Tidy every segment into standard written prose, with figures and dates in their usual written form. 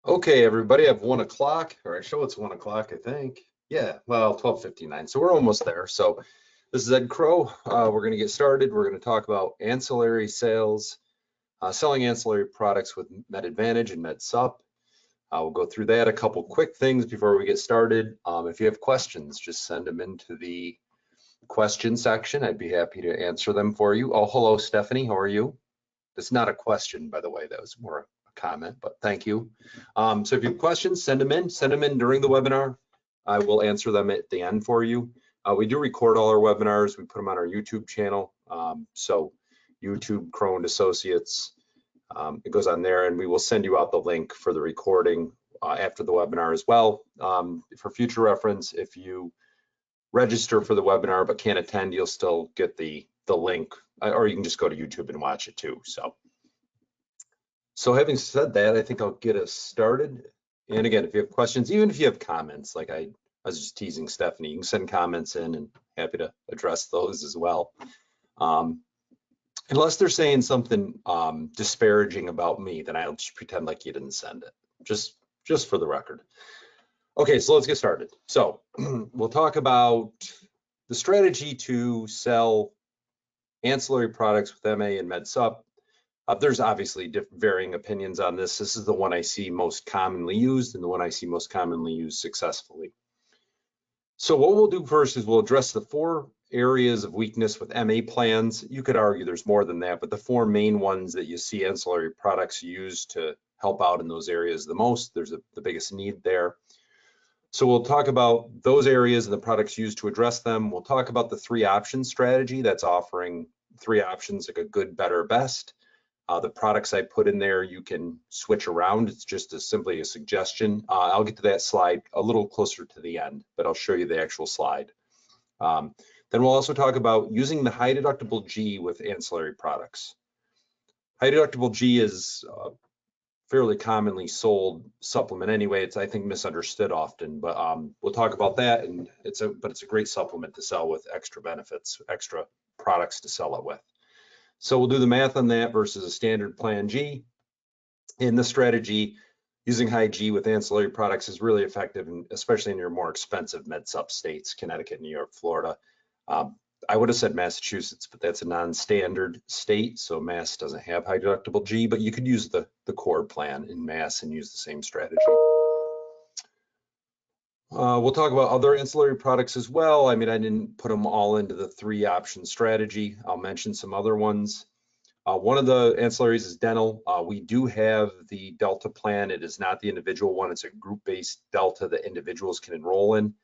Okay, everybody, I've 1 o'clock, or I show it's 1 o'clock, I think. Yeah, well, 12:59, so we're almost there. So this is Ed Crowe. We're going to get started. We're going to talk about ancillary sales, selling ancillary products with MedAdvantage and MedSup. We'll go through that, a couple quick things before we get started. If you have questions, just send them into the question section. I'd be happy to answer them for you. Oh, hello, Stephanie, how are you? That's not a question, by the way, that was more a comment, but thank you. So if you have questions, send them in during the webinar. I will answer them at the end for you. We do record all our webinars. We put them on our YouTube channel. So YouTube, Crowe and Associates, it goes on there, and we will send you out the link for the recording after the webinar as well. For future reference, if you register for the webinar but can't attend, you'll still get the link, or you can just go to YouTube and watch it too. So having said that, I think I'll get us started. And again, if you have questions, even if you have comments, like I was just teasing Stephanie, you can send comments in and happy to address those as well. Unless they're saying something disparaging about me, then I'll just pretend like you didn't send it, just for the record. Okay, so let's get started. So we'll talk about the strategy to sell ancillary products with MA and MedSup. There's obviously varying opinions on this. This is the one I see most commonly used and the one I see most commonly used successfully. So what we'll do first is we'll address the 4 areas of weakness with MA plans. You could argue there's more than that, but the 4 main ones that you see ancillary products used to help out in those areas the most, there's the biggest need there. So we'll talk about those areas and the products used to address them. We'll talk about the 3 options strategy that's offering 3 options, like a good, better, best. The products I put in there, you can switch around. It's just simply a suggestion. I'll get to that slide a little closer to the end, but I'll show you the actual slide. Then we'll also talk about using the HighDeductible G with ancillary products. HighDeductible G is fairly commonly sold supplement anyway. It's, I think, misunderstood often, but we'll talk about that. And it's a great supplement to sell with extra benefits, extra products to sell it with. So we'll do the math on that versus a standard plan G. In this strategy, using high G with ancillary products is really effective, especially in your more expensive MedSup states, Connecticut, New York, Florida. I would have said Massachusetts, but that's a non-standard state, so Mass doesn't have HighDeductible G, but you could use the core plan in Mass and use the same strategy. We'll talk about other ancillary products as well. I mean, I didn't put them all into the 3 option strategy. I'll mention some other ones. One of the ancillaries is dental. We do have the Delta plan. It is not the individual one. It's a group-based Delta that individuals can enroll in.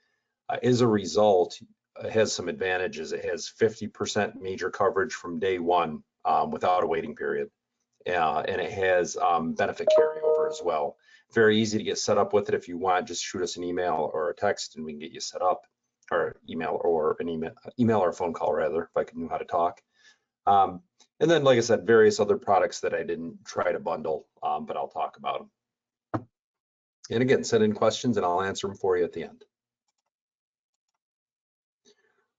As a result, it has some advantages. It has 50% major coverage from day 1 without a waiting period. And it has benefit carryover as well. Very easy to get set up with it. If you want, just shoot us an email or a text and we can get you set up, or email or a phone call rather, if I could know how to talk. And then, like I said, various other products that I didn't try to bundle, but I'll talk about them. And again, send in questions and I'll answer them for you at the end.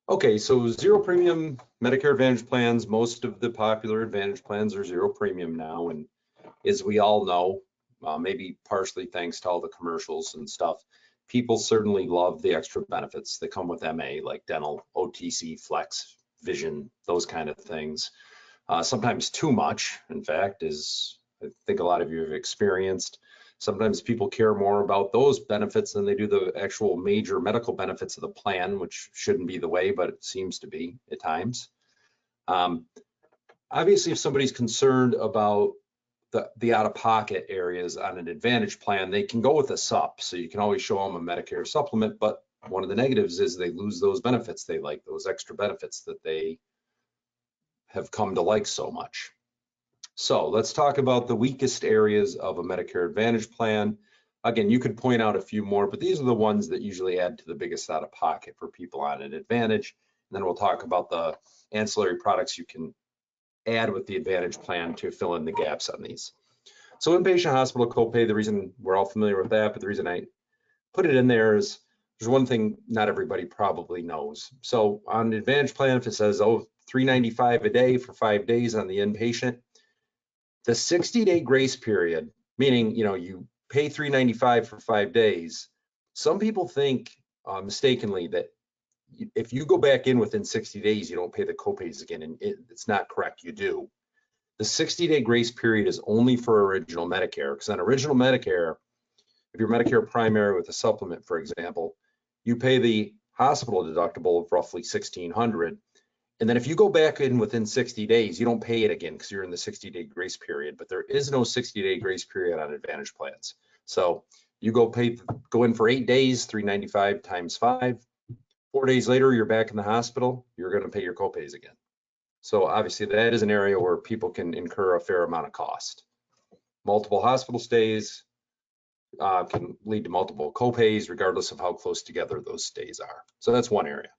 Okay, so 0 premium Medicare Advantage plans. Most of the popular Advantage plans are 0 premium now, and as we all know, maybe partially thanks to all the commercials and stuff, people certainly love the extra benefits that come with MA, like dental, OTC, flex, vision, those kind of things. Sometimes too much, in fact, as I think a lot of you have experienced. Sometimes people care more about those benefits than they do the actual major medical benefits of the plan, which shouldn't be the way, but it seems to be at times. Obviously, if somebody's concerned about the out-of-pocket areas on an Advantage plan, they can go with a SUP. So you can always show them a Medicare supplement, but one of the negatives is they lose those benefits they like, those extra benefits that they have come to like so much. So let's talk about the weakest areas of a Medicare Advantage plan. Again, you could point out a few more, but these are the ones that usually add to the biggest out-of-pocket for people on an Advantage. And then we'll talk about the ancillary products you can add with the Advantage plan to fill in the gaps on these. So inpatient hospital copay, the reason we're all familiar with that, but the reason I put it in there is there's one thing not everybody probably knows. So on the Advantage plan, if it says, oh, $395 a day for 5 days on the inpatient, the 60-day grace period, meaning, you pay $395 for 5 days, some people think mistakenly that if you go back in within 60 days, you don't pay the copays again, and it's not correct, you do. The 60-day grace period is only for original Medicare, because on original Medicare, if you're Medicare primary with a supplement, for example, you pay the hospital deductible of roughly $1,600. And then if you go back in within 60 days, you don't pay it again because you're in the 60-day grace period, but there is no 60-day grace period on Advantage plans. So you go in for 8 days, $395 times 5. 4 days later, you're back in the hospital, you're going to pay your copays again. So obviously that is an area where people can incur a fair amount of cost. Multiple hospital stays can lead to multiple copays regardless of how close together those stays are. So that's one area.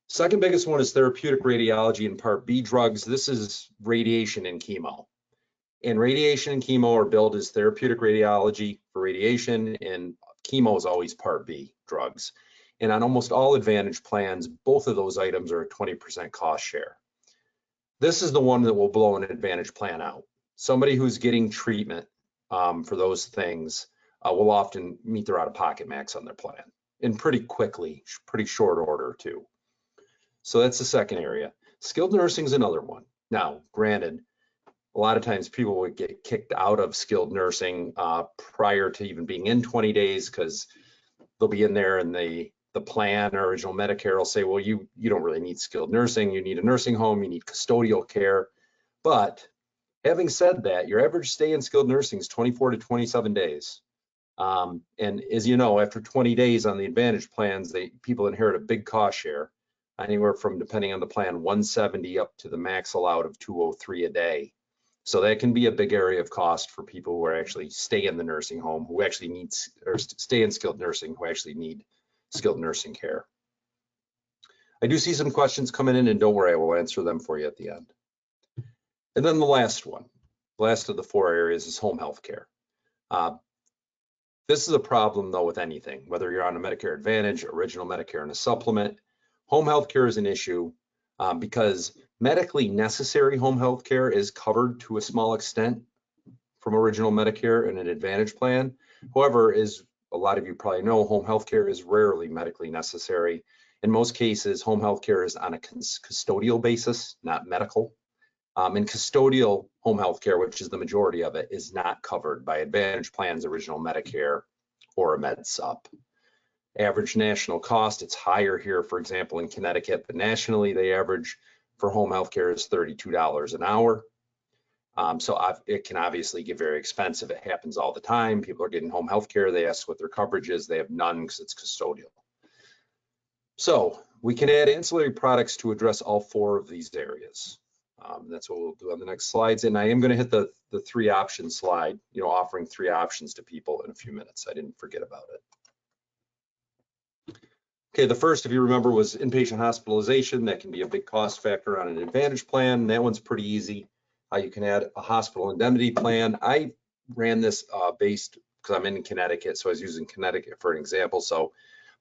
Second biggest one is therapeutic radiology and Part B drugs. This is radiation and chemo. And radiation and chemo are billed as therapeutic radiology for radiation, and chemo is always Part B drugs. And on almost all Advantage plans, both of those items are a 20% cost share. This is the one that will blow an Advantage plan out. Somebody who's getting treatment for those things will often meet their out-of-pocket max on their plan, and pretty quickly, pretty short order too. So that's the second area. Skilled nursing is another one. Now, granted, a lot of times people would get kicked out of skilled nursing prior to even being in 20 days because they'll be in there and the plan or original Medicare will say, well, you don't really need skilled nursing. You need a nursing home. You need custodial care. But having said that, your average stay in skilled nursing is 24 to 27 days. And as you know, after 20 days on the Advantage plans, people inherit a big cost share, anywhere from, depending on the plan, 170 up to the max allowed of 203 a day. So that can be a big area of cost for people who are actually stay in the nursing home, who actually needs, or stay in skilled nursing, who actually need skilled nursing care. I do see some questions coming in, and don't worry, I will answer them for you at the end. And then the last one, last of the 4 areas, is home health care. This is a problem though with anything, whether you're on a Medicare Advantage, original Medicare, and a supplement. Home health care is an issue because medically necessary home health care is covered to a small extent from original Medicare and an Advantage plan. However, as a lot of you probably know, home health care is rarely medically necessary. In most cases, home health care is on a custodial basis, not medical. And custodial home health care, which is the majority of it, is not covered by Advantage plans, original Medicare, or a Med Sup. Average national cost, it's higher here, for example, in Connecticut, but nationally, the average for home health care is $32 an hour. So it can obviously get very expensive. It happens all the time. People are getting home health care. They ask what their coverage is. They have none because it's custodial. So we can add ancillary products to address all 4 of these areas. That's what we'll do on the next slides. And I am going to hit the 3 option slide, offering 3 options to people in a few minutes. I didn't forget about it. Okay, the first, if you remember, was inpatient hospitalization. That can be a big cost factor on an Advantage plan. That one's pretty easy. You can add a hospital indemnity plan. I ran this based, because I'm in Connecticut, so I was using Connecticut for an example. So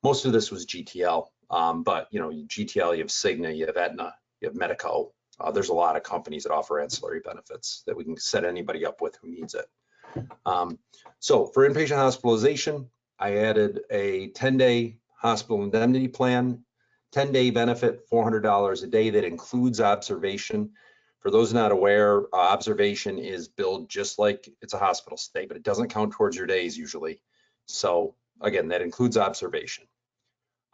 most of this was GTL, but GTL, you have Cigna, you have Aetna, you have Medico. There's a lot of companies that offer ancillary benefits that we can set anybody up with who needs it. So for inpatient hospitalization, I added a 10-day hospital indemnity plan, 10-day benefit, $400 a day. That includes observation. For those not aware, observation is billed just like it's a hospital stay, but it doesn't count towards your days usually. So again, that includes observation.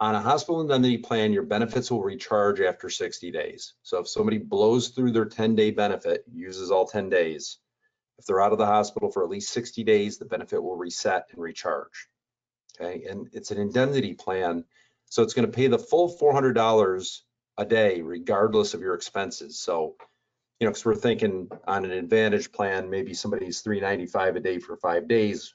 On a hospital indemnity plan, your benefits will recharge after 60 days. So if somebody blows through their 10-day benefit, uses all 10 days, if they're out of the hospital for at least 60 days, the benefit will reset and recharge. Okay, and it's an indemnity plan, so it's going to pay the full $400 a day regardless of your expenses. So because we're thinking on an Advantage plan, maybe somebody's $395 a day for 5 days,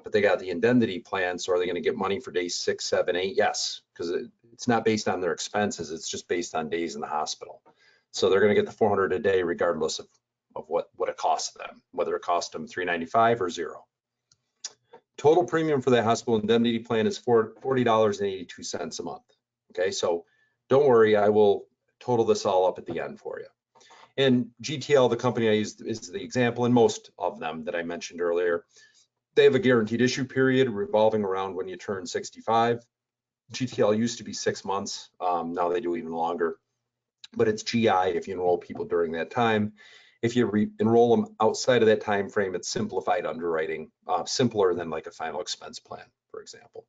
but they got the indemnity plan. So are they going to get money for days 6, 7, 8? Yes, because it's not based on their expenses. It's just based on days in the hospital. So they're going to get the $400 a day regardless of what it costs them, whether it cost them $395 or $0. Total premium for that hospital indemnity plan is $40.82 a month. Okay, so don't worry, I will total this all up at the end for you. And GTL, the company I used, is the example, and most of them that I mentioned earlier, They have a guaranteed issue period revolving around when you turn 65. GTL used to be 6 months. Now they do even longer, but it's GI if you enroll people during that time. If you enroll them outside of that time frame, it's simplified underwriting, simpler than like a final expense plan, for example.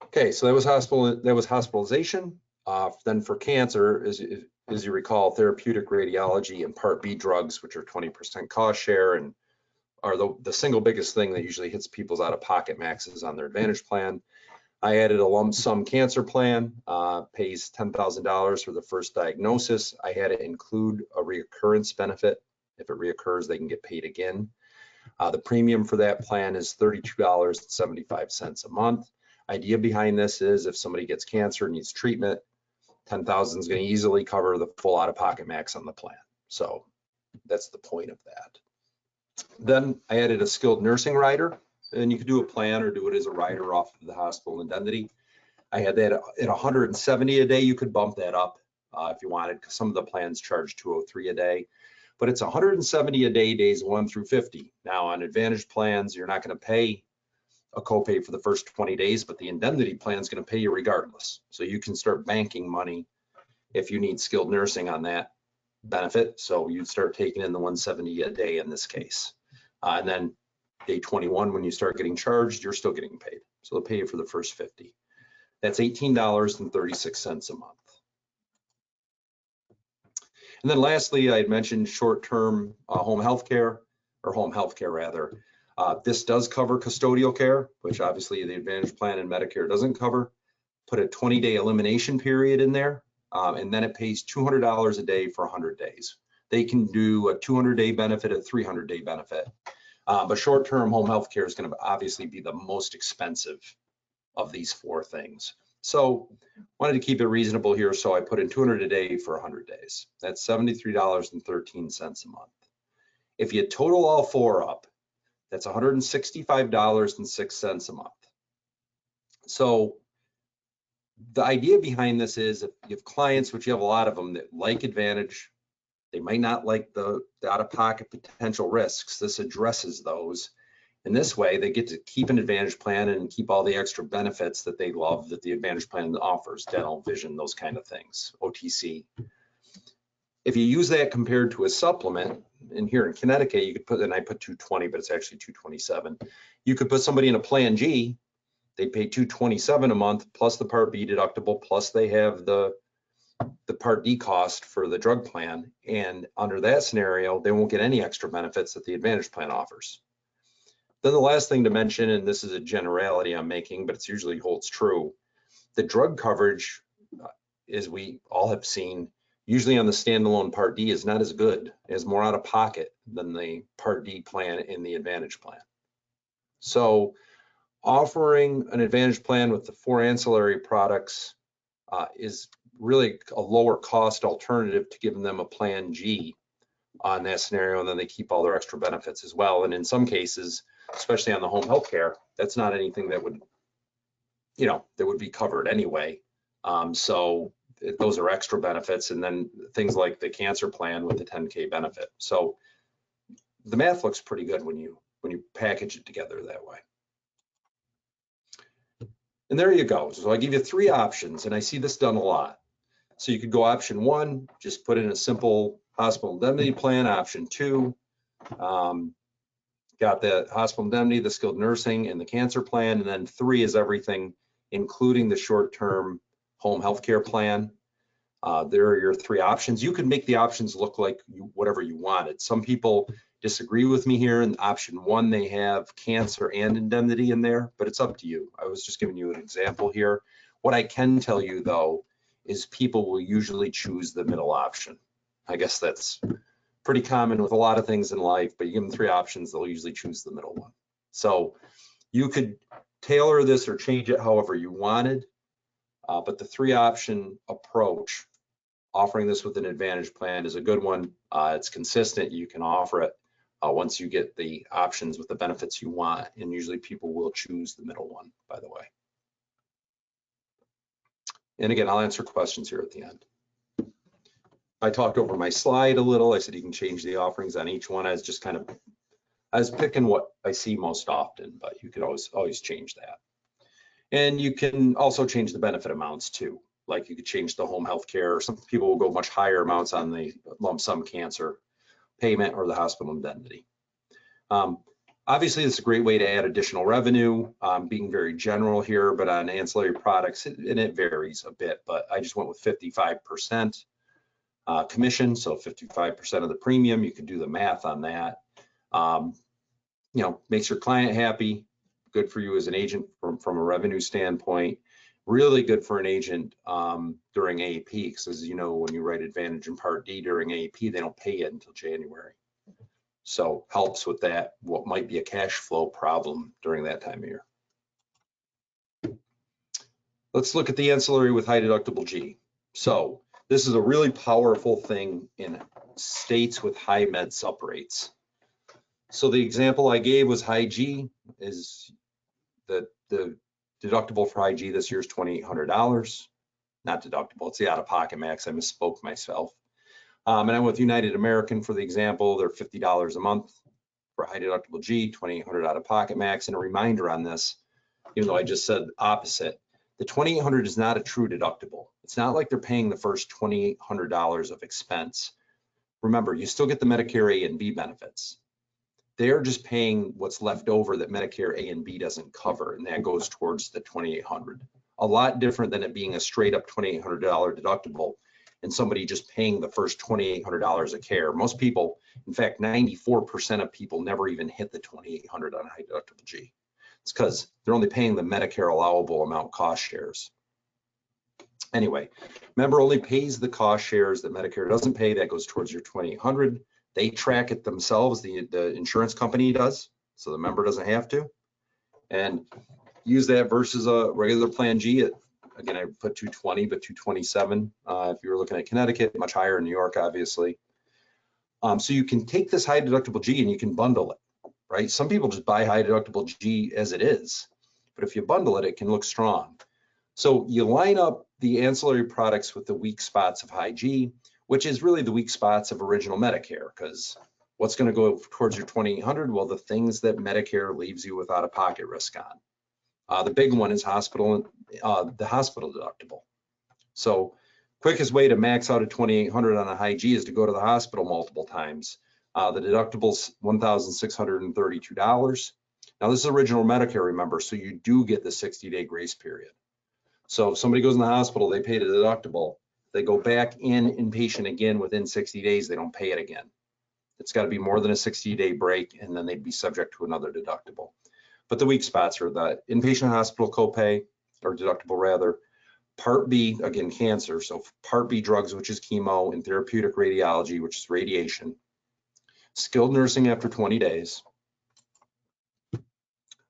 Okay, so that was hospitalization. Then for cancer, as you recall, therapeutic, radiology, and Part B drugs, which are 20% cost share and are the single biggest thing that usually hits people's out-of-pocket maxes on their Advantage plan. I added a lump sum cancer plan, pays $10,000 for the first diagnosis. I had it include a reoccurrence benefit. If it reoccurs, they can get paid again. The premium for that plan is $32.75 a month. Idea behind this is if somebody gets cancer, needs treatment, $10,000 is going to easily cover the full out-of-pocket max on the plan. So that's the point of that. Then I added a skilled nursing rider, and you could do a plan or do it as a rider off of the hospital indemnity. I had that at 170 a day. You could bump that up if you wanted, because some of the plans charge 203 a day, but it's 170 a day, days 1 through 50. Now on Advantage plans, you're not going to pay a copay for the first 20 days, but the indemnity plan is going to pay you regardless. So you can start banking money if you need skilled nursing on that benefit. So you'd start taking in the 170 a day in this case. And then day 21, when you start getting charged, you're still getting paid. So they'll pay you for the first 50. That's $18.36 a month. And then lastly, I had mentioned short-term home health care, or home health care rather. This does cover custodial care, which obviously the Advantage plan and Medicare doesn't cover. Put a 20-day elimination period in there, and then it pays $200 a day for 100 days. They can do a 200-day benefit, a 300-day benefit. But short-term home health care is going to obviously be the most expensive of these 4 things. So wanted to keep it reasonable here, so I put in 200 a day for 100 days. That's $73.13 a month. If you total all 4 up, that's $165.06 a month. So the idea behind this is if you have clients, which you have a lot of them, that like Advantage, they might not like the out-of-pocket potential risks. This addresses those. In this way, they get to keep an Advantage plan and keep all the extra benefits that they love that the Advantage plan offers, dental, vision, those kind of things, OTC. If you use that compared to a supplement, and here in Connecticut, you could put, and I put 220, but it's actually 227. You could put somebody in a Plan G, they pay 227 a month, plus the Part B deductible, plus they have the Part D cost for the drug plan. And under that scenario, they won't get any extra benefits that the Advantage plan offers. Then the last thing to mention, and this is a generality I'm making, but it usually holds true, the drug coverage, as we all have seen, usually on the standalone Part D is not as good, is more out of pocket than the Part D plan in the Advantage plan. So offering an Advantage plan with the 4 ancillary products is really a lower cost alternative to giving them a Plan G on that scenario, and then they keep all their extra benefits as well. And in some cases, especially on the home health care, that's not anything that would, that would be covered anyway. So those are extra benefits, and then things like the cancer plan with the 10K benefit. So the math looks pretty good when you package it together that way. And there you go. So I give you 3 options, and I see this done a lot. So you could go option 1, just put in a simple hospital indemnity plan. Option 2, got the hospital indemnity, the skilled nursing, and the cancer plan. And then 3 is everything, including the short-term home health care plan. There are your 3 options. You can make the options look like whatever you wanted. Some people disagree with me here. In option 1, they have cancer and indemnity in there, but it's up to you. I was just giving you an example here. What I can tell you, though, is people will usually choose the middle option. I guess that's pretty common with a lot of things in life, but you give them 3 options, they'll usually choose the middle one. So you could tailor this or change it however you wanted, but the 3-option approach, offering this with an Advantage plan, is a good one. It's consistent. You can offer it once you get the options with the benefits you want, and usually people will choose the middle one, by the way. And again, I'll answer questions here at the end. I talked over my slide a little. I said you can change the offerings on each one. I I was picking what I see most often, but you can always change that. And you can also change the benefit amounts too. Like you could change the home health care. Some people will go much higher amounts on the lump sum cancer payment or the hospital indemnity. Obviously, this is a great way to add additional revenue. Being very general here, but on ancillary products, and it varies a bit, but I just went with 55% commission, so 55% of the premium. You can do the math on that. You know, makes your client happy, good for you as an agent from a revenue standpoint, really good for an agent during AEP, because as you know, when you write Advantage and Part D during AEP, they don't pay it until January. So helps with that, what might be a cash flow problem during that time of year. Let's look at the ancillary with HighDeductible G. So this is a really powerful thing in states with high med sup rates. So the example I gave was High G, is the deductible for High G this year is $2,800. Not deductible, it's the out-of-pocket max. I misspoke myself. And I'm with United American for the example. They're $50 a month for HighDeductible G, $2,800 out-of-pocket max. And a reminder on this, even though I just said opposite, the $2,800 is not a true deductible. It's not like they're paying the first $2,800 of expense. Remember, you still get the Medicare A and B benefits. They're just paying what's left over that Medicare A and B doesn't cover, and that goes towards the $2,800. A lot different than it being a straight up $2,800 deductible and somebody just paying the first $2,800 of care. Most people, in fact, 94% of people never even hit the $2,800 on HighDeductible G. It's because they're only paying the Medicare allowable amount cost shares. Anyway, member only pays the cost shares that Medicare doesn't pay. That goes towards your $2,800. They track it themselves, the insurance company does, so the member doesn't have to. And use that versus a regular plan G. Again, I put 220, but 227 if you were looking at Connecticut, much higher in New York, obviously. So you can take this HighDeductible G and you can bundle it, right? Some people just buy HighDeductible G as it is, but if you bundle it, it can look strong. So you line up the ancillary products with the weak spots of High G, which is really the weak spots of original Medicare, because what's going to go towards your $2,800? Well, the things that Medicare leaves you with out-of-pocket risk on. The big one is the hospital deductible. So quickest way to max out at $2,800 on a High G is to go to the hospital multiple times. The deductible's $1,632. Now this is original Medicare, remember, so you do get the 60-day grace period. So if somebody goes in the hospital, they pay the deductible. They go back in inpatient again within 60 days, they don't pay it again. It's got to be more than a 60-day break, and then they'd be subject to another deductible. But the weak spots are the inpatient hospital copay, or deductible rather, Part B, again, cancer, so Part B drugs, which is chemo, and therapeutic radiology, which is radiation, skilled nursing after 20 days.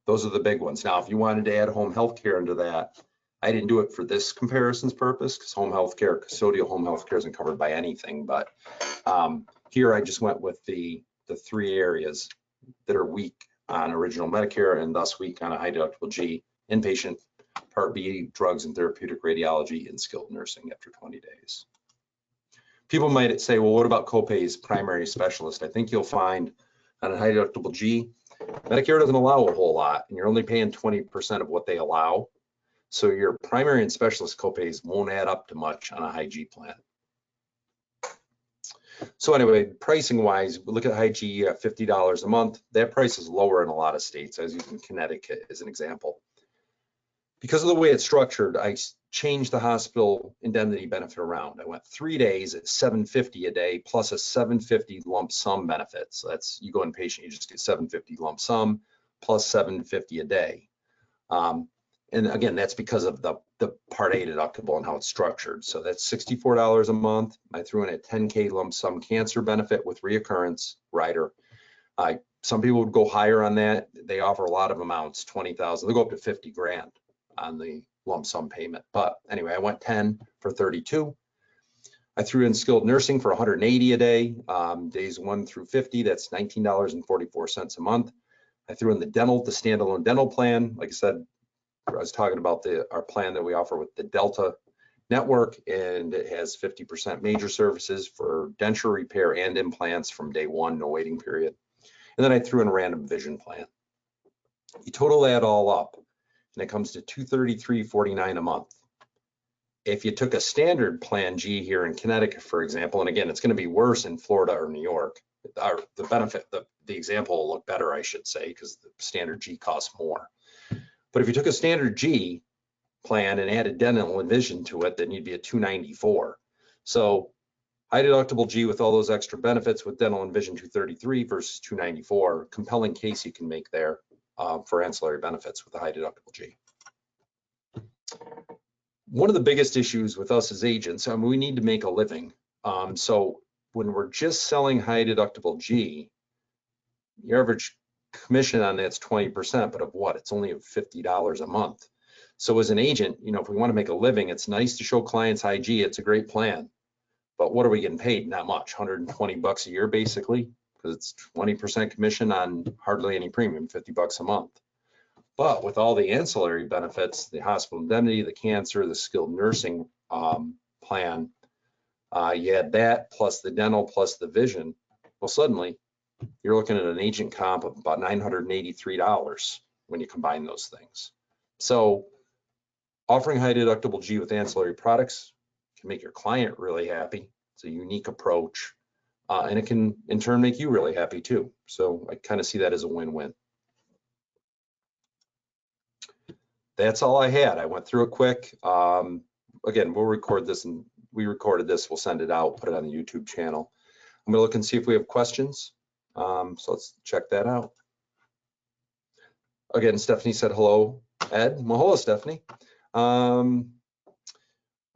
Those are the big ones. Now, if you wanted to add home health care into that, I didn't do it for this comparison's purpose because home health care, custodial home health care isn't covered by anything. But here I just went with the three areas that are weak on original Medicare and thus weak on a HighDeductible G: inpatient, Part B drugs and therapeutic radiology, and skilled nursing after 20 days. People might say, well, what about copays, primary specialist? I think you'll find on a HighDeductible G, Medicare doesn't allow a whole lot, and you're only paying 20% of what they allow. So your primary and specialist copays won't add up to much on a High G plan. So anyway, pricing wise, we look at High G at $50 a month. That price is lower in a lot of states. I was using Connecticut as an example. Because of the way it's structured, I changed the hospital indemnity benefit around. I went 3 days at $750 a day plus a $750 lump sum benefit. So that's, you go inpatient, you just get $750 lump sum plus $750 a day. And again, that's because of the Part A deductible and how it's structured. So that's $64 a month. I threw in a 10K lump sum cancer benefit with reoccurrence rider. Some people would go higher on that. They offer a lot of amounts, 20,000. They'll go up to 50 grand on the lump sum payment. But anyway, I went 10 for 32. I threw in skilled nursing for 180 a day, days 1 through 50. That's $19.44 a month. I threw in the dental, the standalone dental plan. Like I said, I was talking about our plan that we offer with the Delta network, and it has 50% major services for denture repair and implants from day 1, no waiting period. And then I threw in a random vision plan. You total that all up, and it comes to $233.49 a month. If you took a standard plan G here in Connecticut, for example, and again, it's going to be worse in Florida or New York, the benefit, the example will look better, I should say, because the standard G costs more. But if you took a standard G plan and added dental and vision to it, then you'd be at $294. So high deductible G with all those extra benefits with dental and vision $233 versus $294. Compelling case you can make there for ancillary benefits with the high deductible G. One of the biggest issues with us as agents, we need to make a living. So when we're just selling high deductible G, your average commission on that's 20%, but of what? It's only $50 a month. So as an agent, if we want to make a living, it's nice to show clients high G. It's a great plan, but what are we getting paid? Not much, $120 a year basically, because it's 20% commission on hardly any premium, $50 a month. But with all the ancillary benefits, the hospital indemnity, the cancer, the skilled nursing plan, you add that plus the dental plus the vision, well, suddenly you're looking at an agent comp of about $983 when you combine those things. So offering high deductible G with ancillary products can make your client really happy. It's a unique approach, and it can in turn make you really happy too. So I kind of see that as a win-win. That's all I had. I went through it quick. Again, we'll record this, and we recorded this. We'll send it out, put it on the YouTube channel. I'm gonna look and see if we have questions. So let's check that out. Again, Stephanie said hello, Ed. Well, hello, Stephanie.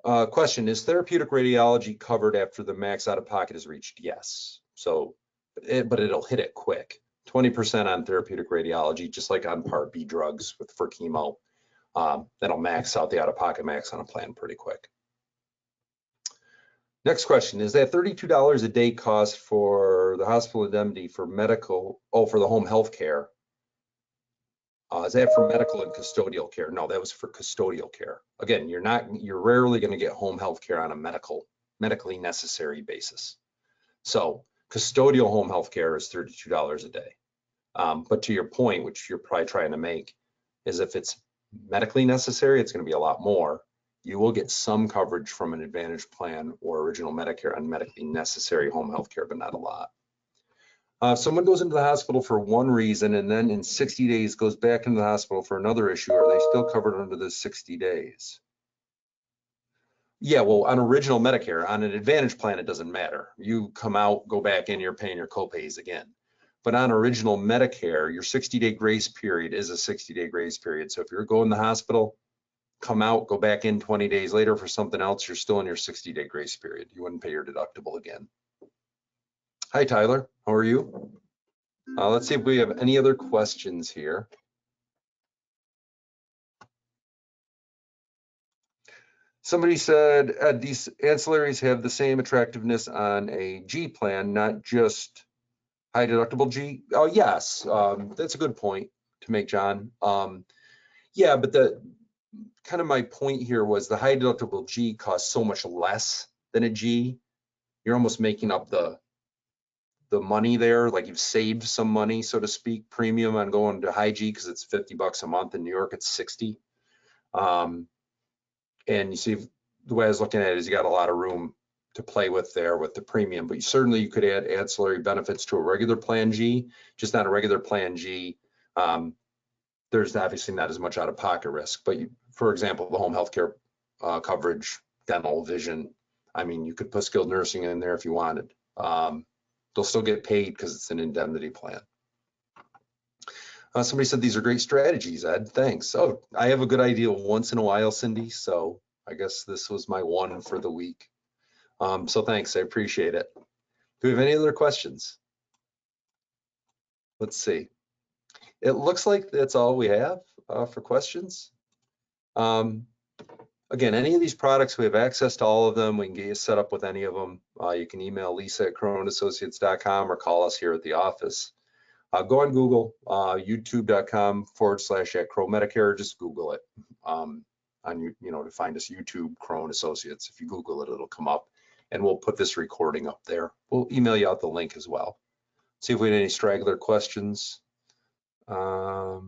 Question, is therapeutic radiology covered after the max out-of-pocket is reached? Yes. So, but it'll hit it quick. 20% on therapeutic radiology, just like on Part B drugs for chemo. That'll max out the out-of-pocket max on a plan pretty quick. Next question, is that $32 a day cost for the hospital indemnity for medical, for the home health care? Is that for medical and custodial care? No, that was for custodial care. Again, you're rarely going to get home health care on a medically necessary basis. So custodial home health care is $32 a day. But to your point, which you're probably trying to make, is if it's medically necessary, it's going to be a lot more. You will get some coverage from an Advantage plan or original Medicare on medically necessary home health care, but not a lot. Someone goes into the hospital for one reason and then in 60 days goes back into the hospital for another issue. Are they still covered under the 60 days? Yeah, well, on original Medicare, on an Advantage plan, it doesn't matter. You come out, go back in, you're paying your copays again. But on original Medicare, your 60-day grace period is a 60-day grace period. So if you're going to the hospital, come out, go back in 20 days later for something else, you're still in your 60-day grace period. You wouldn't pay your deductible again. Hi, Tyler. How are you? Let's see if we have any other questions here. Somebody said these ancillaries have the same attractiveness on a G plan, not just high deductible G. Oh, yes, that's a good point to make, John. Yeah, but the kind of my point here was the high deductible G costs so much less than a G. You're almost making up the money there, like you've saved some money, so to speak, premium on going to high G because it's $50 a month. In New York, it's 60. And you see, the way I was looking at it is you got a lot of room to play with there with the premium, but you could add ancillary benefits to a regular plan G. Just on a regular plan G, there's obviously not as much out-of-pocket risk, but for example, the home healthcare coverage, dental, vision, I mean, you could put skilled nursing in there if you wanted. They'll still get paid because it's an indemnity plan. Somebody said these are great strategies, Ed. Thanks. Oh, I have a good idea once in a while, Cindy. So I guess this was my one for the week. So thanks, I appreciate it. Do we have any other questions? Let's see. It looks like that's all we have for questions. Again, any of these products, we have access to all of them. We can get you set up with any of them. You can email lisa@croweassociates.com or call us here at the office. Go on Google, youtube.com/@Crowe Medicare. Just Google it to find us, YouTube Crowe Associates. If you Google it, it'll come up, and we'll put this recording up there. We'll email you out the link as well. See if we had any straggler questions. Oh,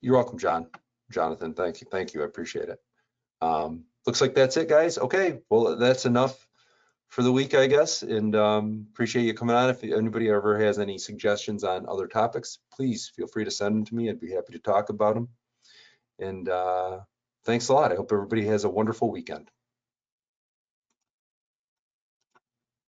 you're welcome, Jonathan. Thank you. I appreciate it. Looks like that's it, guys. Okay, well, that's enough for the week, I guess, and appreciate you coming on. If anybody ever has any suggestions on other topics, please feel free to send them to me. I'd be happy to talk about them. And thanks a lot. I hope everybody has a wonderful weekend.